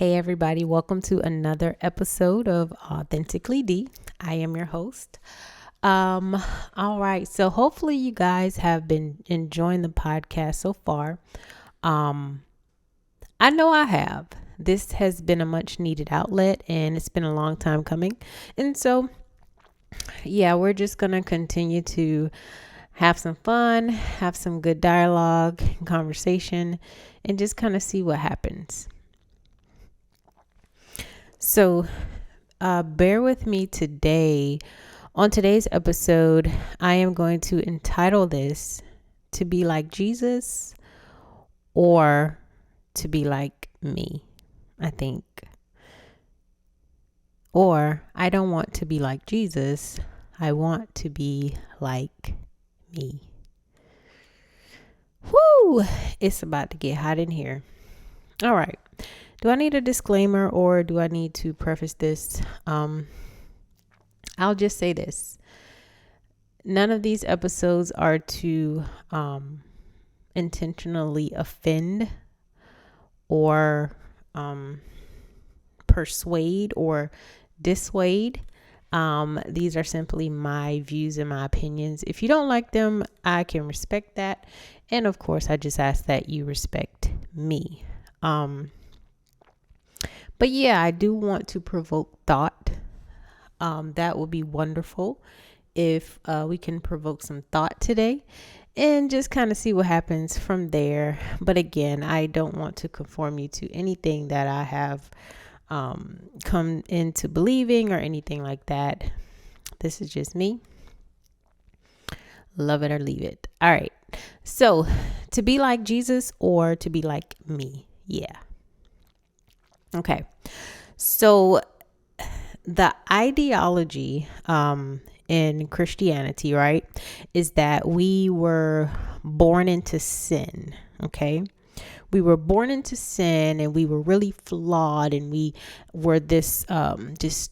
Hey everybody, welcome to another episode of Authentically D. I am your host. All right, so hopefully you guys have been enjoying the podcast so far. I know I have. This has been a much needed outlet and it's been a long time coming. And so, yeah, we're just going to continue to have some fun, have some good dialogue and conversation, and just kind of see what happens. So, bear with me today. On today's episode, I am going to entitle this "To Be Like Jesus" or "To Be Like Me," I think. Or, I don't want to be like Jesus. I want to be like me. Whoo! It's about to get hot in here. All right. Do I need a disclaimer or do I need to preface this? I'll just say this. None of these episodes are to intentionally offend or persuade or dissuade. These are simply my views and my opinions. If you don't like them, I can respect that. And of course, I just ask that you respect me. But yeah, I do want to provoke thought. That would be wonderful if we can provoke some thought today and just kind of see what happens from there. But again, I don't want to conform you to anything that I have come into believing or anything like that. This is just me. Love it or leave it. All right. So to be like Jesus or to be like me. Yeah. Okay. So the ideology in Christianity, right, is that we were born into sin. Okay. We were born into sin and we were really flawed and we were this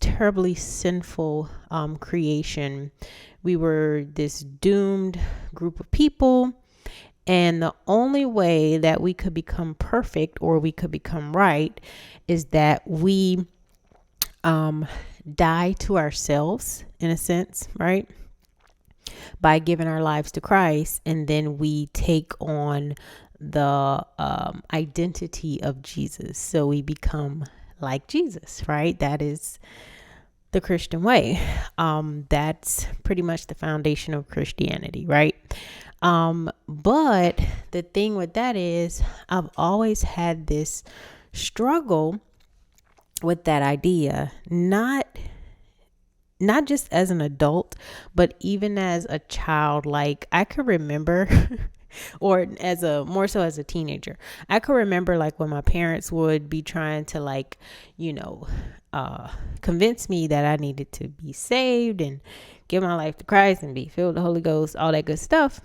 terribly sinful creation. We were this doomed group of people. And the only way that we could become perfect or we could become right is that we die to ourselves, in a sense, right? By giving our lives to Christ, and then we take on the identity of Jesus. So we become like Jesus, right? That is the Christian way. That's pretty much the foundation of Christianity, right? But the thing with that is I've always had this struggle with that idea, not just as an adult, but even as a child. Like I could remember or more so as a teenager, I could remember like when my parents would be trying to convince me that I needed to be saved and give my life to Christ and be filled with the Holy Ghost, all that good stuff.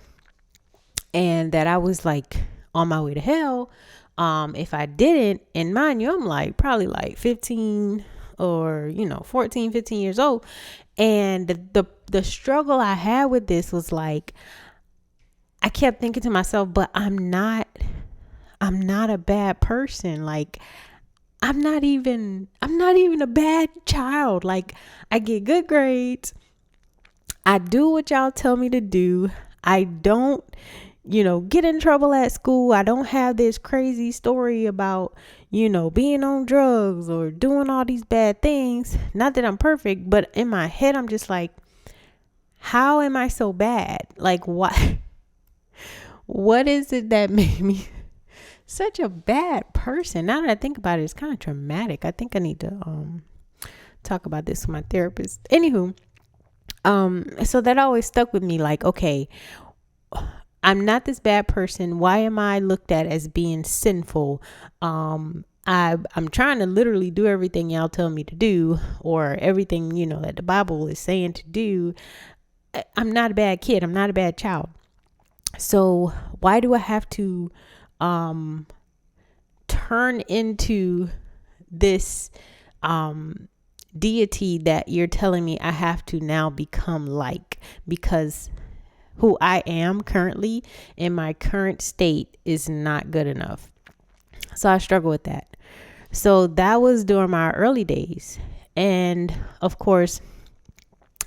And that I was like on my way to hell. If I didn't, and mind you, I'm like probably like 15 or 14, 15 years old. And the struggle I had with this was like, I kept thinking to myself, but I'm not a bad person. Like I'm not even a bad child. Like I get good grades. I do what y'all tell me to do. I don't get in trouble at school. I don't have this crazy story about, being on drugs or doing all these bad things. Not that I'm perfect, but in my head, I'm just like, how am I so bad? Like, what is it that made me such a bad person? Now that I think about it, it's kind of traumatic. I think I need to talk about this with my therapist. Anywho, so that always stuck with me. Like, okay, I'm not this bad person. Why am I looked at as being sinful? I'm trying to literally do everything y'all tell me to do, or everything, that the Bible is saying to do. I'm not a bad kid. I'm not a bad child. So why do I have to turn into this deity that you're telling me I have to now become like? Because who I am currently in my current state is not good enough. So I struggle with that. So that was during my early days. And of course,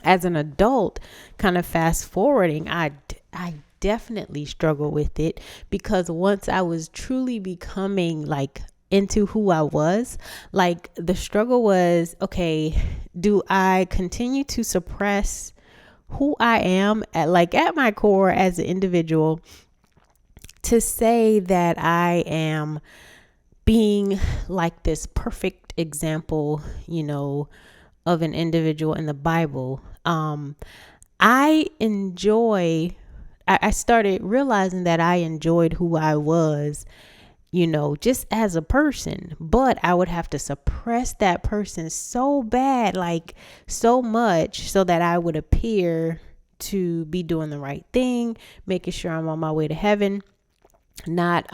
as an adult, kind of fast forwarding, I definitely struggle with it, because once I was truly becoming like into who I was, like the struggle was, okay, do I continue to suppress who I am at my core as an individual, to say that I am being like this perfect example, of an individual in the Bible. I started realizing that I enjoyed who I was, just as a person, but I would have to suppress that person so bad, like so much, so that I would appear to be doing the right thing, making sure I'm on my way to heaven, not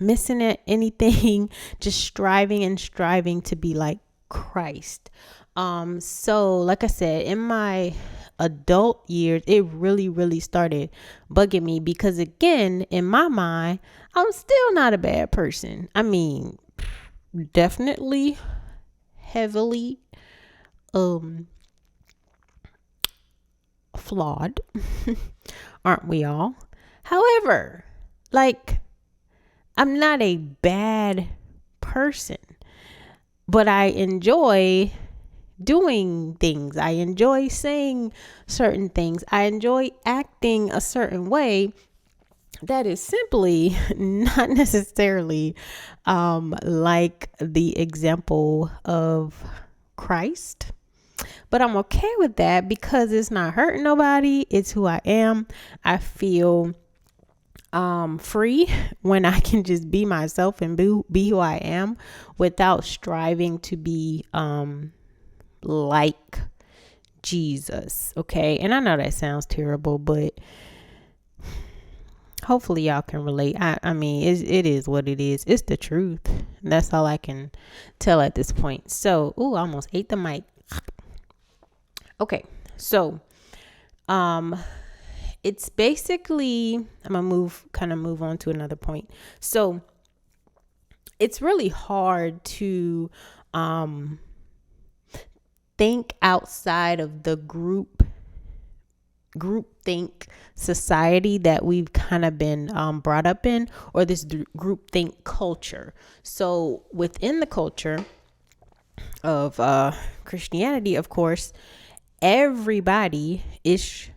missing anything, just striving to be like Christ. So like I said, in my adult years, it really started bugging me, because again, in my mind, I'm still not a bad person. I mean, definitely heavily flawed. Aren't we all? However, like, I'm not a bad person, but I enjoy doing things. I enjoy saying certain things. I enjoy acting a certain way that is simply not necessarily like the example of Christ. But I'm okay with that, because it's not hurting nobody. It's who I am. I feel free when I can just be myself and be who I am, without striving to be like Jesus. Okay. And I know that sounds terrible, but hopefully y'all can relate. I mean, it is what it is. It's the truth. That's all I can tell at this point. So, I almost ate the mic. Okay. So, it's basically, I'm gonna move on to another point. So it's really hard to think outside of the group think society that we've kind of been brought up in, or this group think culture. So within the culture of Christianity, of course, everybody is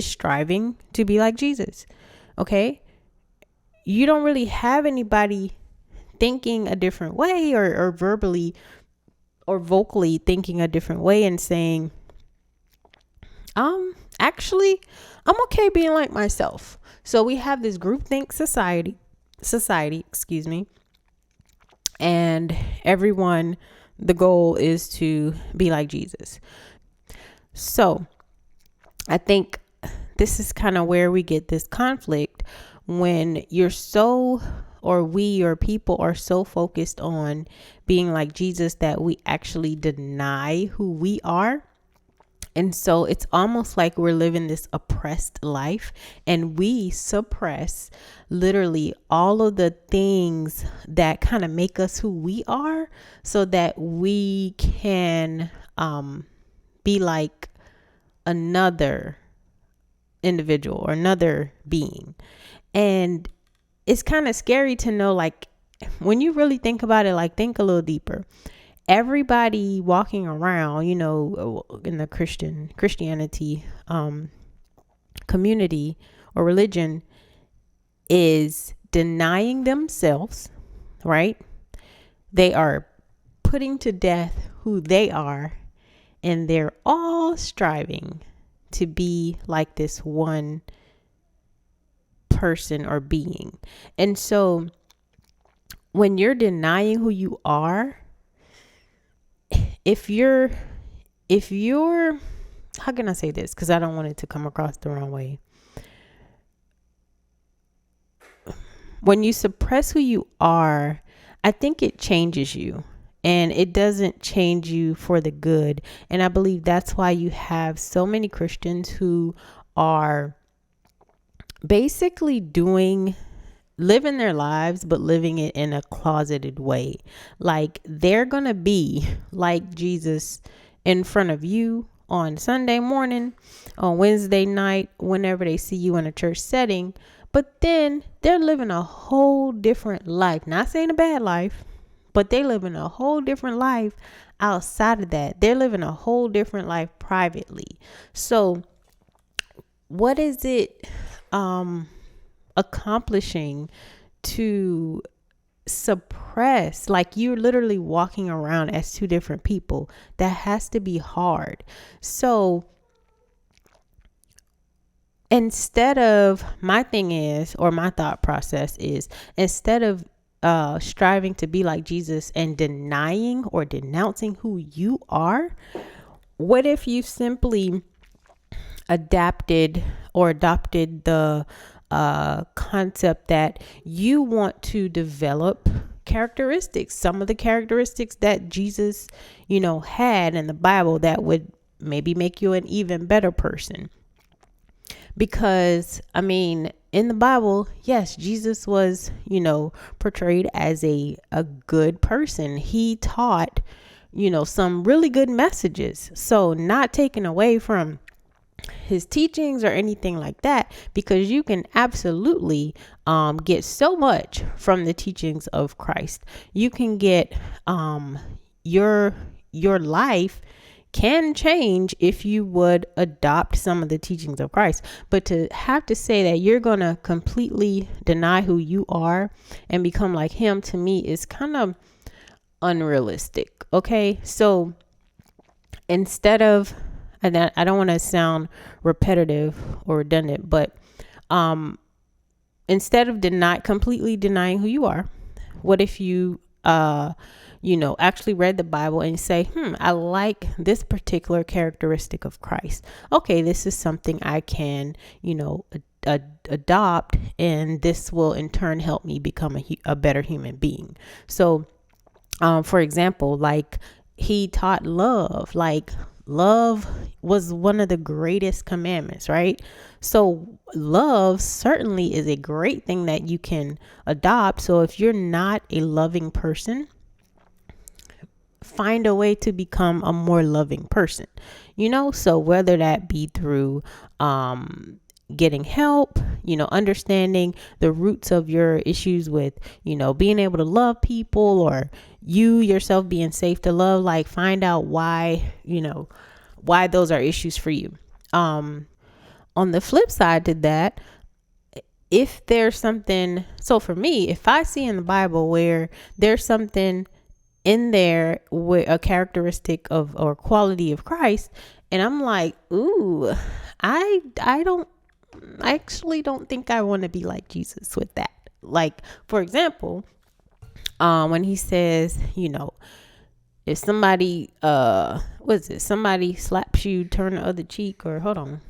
striving to be like Jesus. Okay, you don't really have anybody thinking a different way, or verbally or vocally thinking a different way and saying, actually, I'm okay being like myself. So we have this groupthink society, excuse me, and everyone, the goal is to be like Jesus. So I think this is kind of where we get this conflict, when you're so, or we, or people are so focused on being like Jesus that we actually deny who we are. And so it's almost like we're living this oppressed life, and we suppress literally all of the things that kind of make us who we are, so that we can be like another individual or another being. And it's kind of scary to know, like, when you really think about it, like, think a little deeper. Everybody walking around, in the Christianity community or religion, is denying themselves, right? They are putting to death who they are, and they're all striving to be like this one person or being. And so when you're denying who you are, if you're how can I say this, because I don't want it to come across the wrong way. When you suppress who you are, I think it changes you, and it doesn't change you for the good. And I believe that's why you have so many Christians who are basically doing living their lives, but living it in a closeted way. Like they're going to be like Jesus in front of you on Sunday morning, on Wednesday night, whenever they see you in a church setting. But then they're living a whole different life. Not saying a bad life, but they living a whole different life outside of that. They're living a whole different life privately. So what is it accomplishing to suppress? Like you're literally walking around as two different people. That has to be hard. So instead of, my thing is, or my thought process is, instead of striving to be like Jesus and denying or denouncing who you are, what if you simply adapted or adopted the concept that you want to develop characteristics, some of the characteristics that Jesus, had in the Bible that would maybe make you an even better person? Because in the Bible, yes, Jesus was, portrayed as a good person. He taught, some really good messages. So not taken away from his teachings or anything like that, because you can absolutely get so much from the teachings of Christ. You can get your life can change if you would adopt some of the teachings of Christ. But to have to say that you're going to completely deny who you are and become like him, to me is kind of unrealistic. Okay. So instead of, and I don't want to sound repetitive or redundant, but instead of completely denying who you are, what if you actually read the Bible and say, I like this particular characteristic of Christ. Okay, this is something I can, adopt, and this will in turn help me become a better human being. So, for example, like he taught love, like love was one of the greatest commandments, right? So love certainly is a great thing that you can adopt. So if you're not a loving person, find a way to become a more loving person, so whether that be through getting help, understanding the roots of your issues with, being able to love people, or you yourself being safe to love, like find out why those are issues for you. On the flip side to that, if there's something, so for me, if I see in the Bible where there's something in there with a characteristic of or quality of Christ, and I'm like, ooh, I actually don't think I want to be like Jesus with that. Like, for example, when he says, if somebody somebody slaps you, turn the other cheek, or hold on,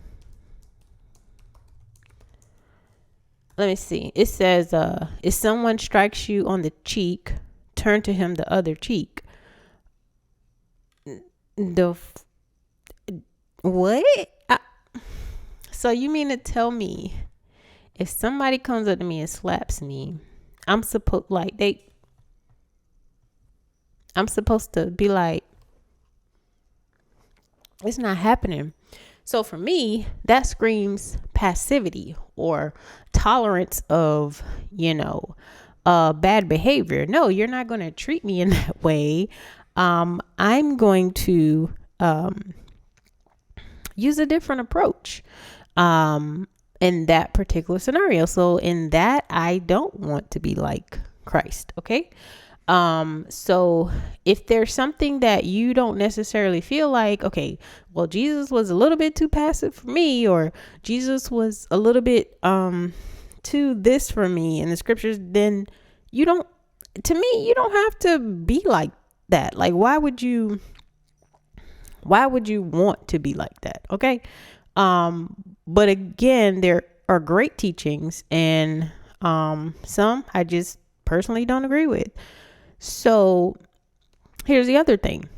let me see. It says, if someone strikes you on the cheek, turn to him the other cheek. What? So you mean to tell me if somebody comes up to me and slaps me, I'm supposed to be like, it's not happening. So for me, that screams passivity or tolerance of, bad behavior. No, you're not going to treat me in that way. I'm going to use a different approach in that particular scenario. So in that, I don't want to be like Christ. Okay. So if there's something that you don't necessarily feel like, okay, well, Jesus was a little bit too passive for me, or Jesus was a little bit too this for me in the scriptures, then you don't have to be like that. Like, why would you want to be like that? Okay. But again, there are great teachings, and some I just personally don't agree with. So here's the other thing.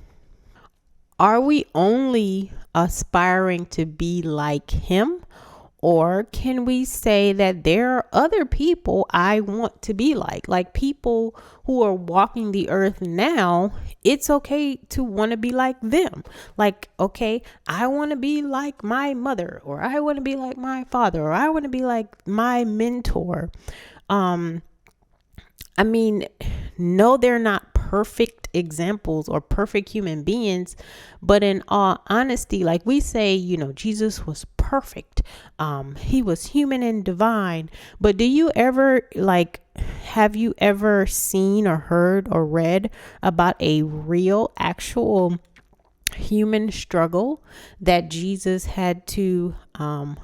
Are we only aspiring to be like him, Or can we say that there are other people I want to be like people who are walking the earth now? It's okay to want to be like them. Like, okay, I want to be like my mother, or I want to be like my father, or I want to be like my mentor. I mean, no, they're not perfect examples or perfect human beings, but in all honesty, like we say, Jesus was perfect. He was human and divine. But do you ever have you ever seen or heard or read about a real, actual human struggle that Jesus had to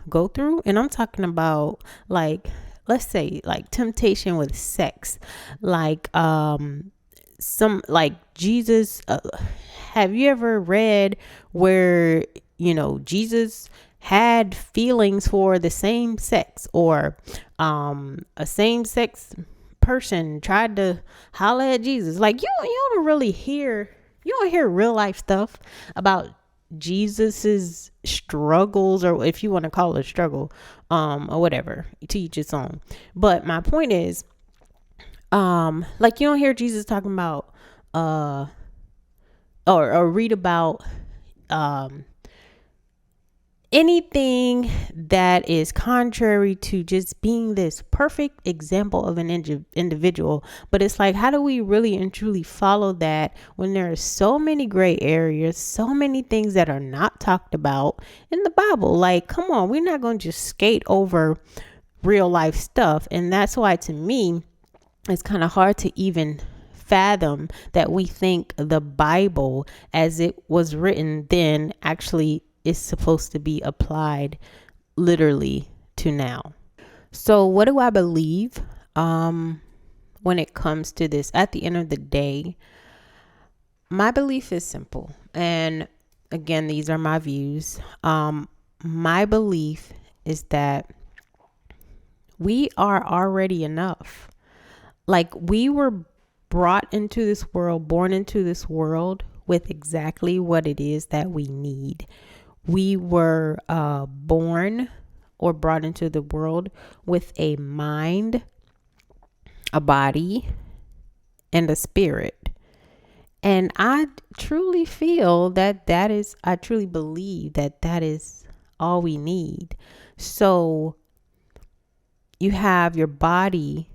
go through? And I'm talking about, like, let's say, like temptation with sex, like some like Jesus. Have you ever read where Jesus had feelings for the same sex, or a same sex person tried to holler at Jesus? Like, you don't really hear, you don't hear real life stuff about Jesus's struggles, or if you want to call it a struggle, or whatever, to each its own. But my point is, like, you don't hear Jesus talking about or read about anything that is contrary to just being this perfect example of an individual. But it's like, how do we really and truly follow that when there are so many gray areas, so many things that are not talked about in the Bible? Like, come on, we're not going to just skate over real life stuff. And that's why, to me, it's kind of hard to even fathom that we think the Bible as it was written then actually is supposed to be applied literally to now. So what do I believe when it comes to this? At the end of the day, my belief is simple. And again, these are my views. My belief is that we are already enough. Like, we were brought into this world, born into this world with exactly what it is that we need. We were born or brought into the world with a mind, a body, and a spirit. And I truly feel I truly believe that is all we need. So you have your body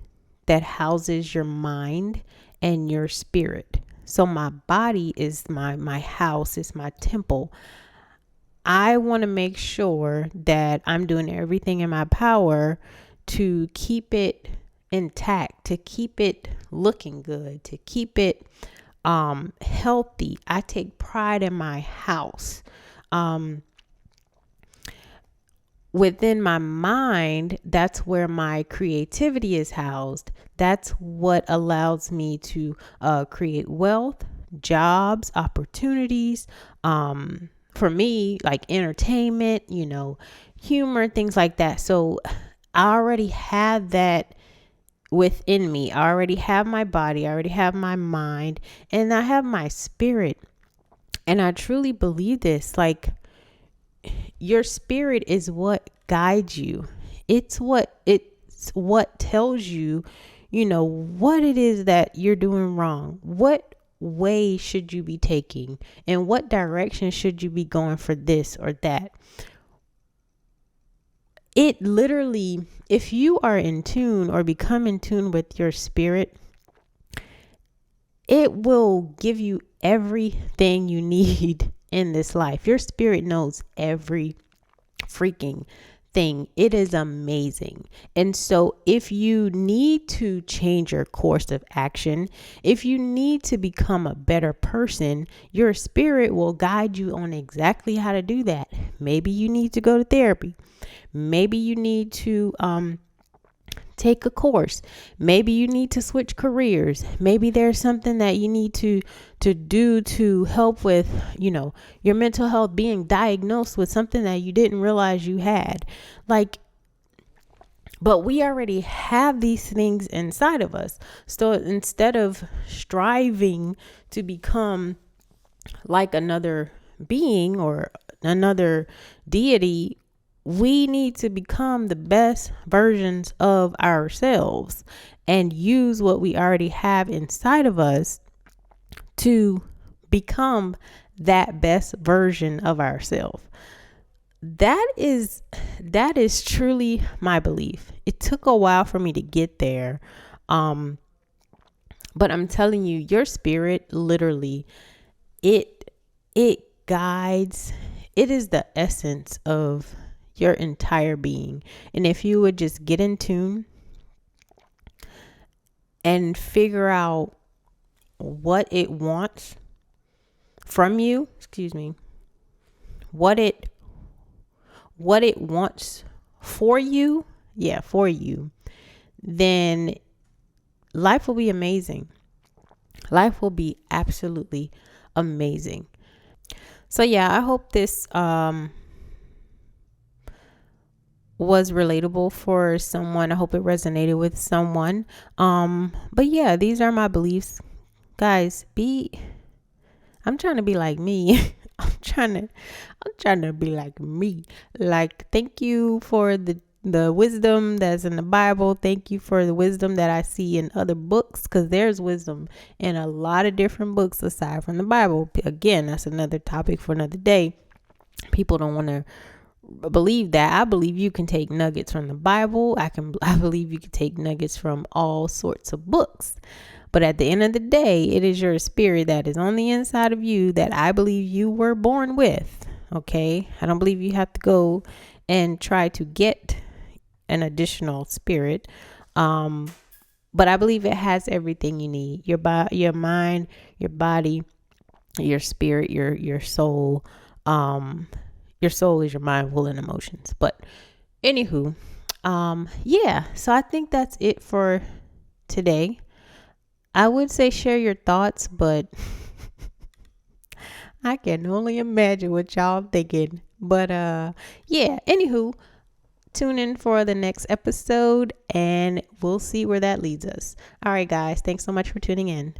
that houses your mind and your spirit. So my body is my house, is my temple. I want to make sure that I'm doing everything in my power to keep it intact, to keep it looking good, to keep it healthy. I take pride in my house. Within my mind, that's where my creativity is housed. That's what allows me to create wealth, jobs, opportunities. For me, like entertainment, humor, things like that. So I already have that within me. I already have my body. I already have my mind, and I have my spirit. And I truly believe this. Like, your spirit is what guides you. It's what tells you, what it is that you're doing wrong. What way should you be taking? And what direction should you be going for this or that? It literally, if you are in tune or become in tune with your spirit, it will give you everything you need in this life. Your spirit knows every freaking thing. It is amazing. And so if you need to change your course of action, if you need to become a better person, your spirit will guide you on exactly how to do that. Maybe you need to go to therapy. Maybe you need to take a course. Maybe you need to switch careers. Maybe there's something that you need to do to help with, your mental health, being diagnosed with something that you didn't realize you had. But we already have these things inside of us. So instead of striving to become like another being or another deity, we need to become the best versions of ourselves and use what we already have inside of us to become that best version of ourselves. That is truly my belief. It took a while for me to get there. But I'm telling you, your spirit literally, it guides, it is the essence of your entire being. And if you would just get in tune and figure out what it wants from you, what it wants for you, for you, then life will be amazing. Life will be absolutely amazing. So I hope this was relatable for someone. I hope it resonated with someone. But these are my beliefs. Guys, I'm trying to be like me. I'm trying to be like me. Like, thank you for the wisdom that's in the Bible. Thank you for the wisdom that I see in other books, because there's wisdom in a lot of different books aside from the Bible. Again, that's another topic for another day. People don't want to believe that. I believe you can take nuggets from the Bible. I believe you can take nuggets from all sorts of books. But at the end of the day, it is your spirit that is on the inside of you that I believe you were born with. Okay? I don't believe you have to go and try to get an additional spirit. But I believe it has everything you need. Your mind, your body, your spirit, your soul. Your soul is your mind, will, and emotions. But anywho, so I think that's it for today. I would say share your thoughts, but I can only imagine what y'all thinking. But anywho, tune in for the next episode and we'll see where that leads us. All right, guys, thanks so much for tuning in.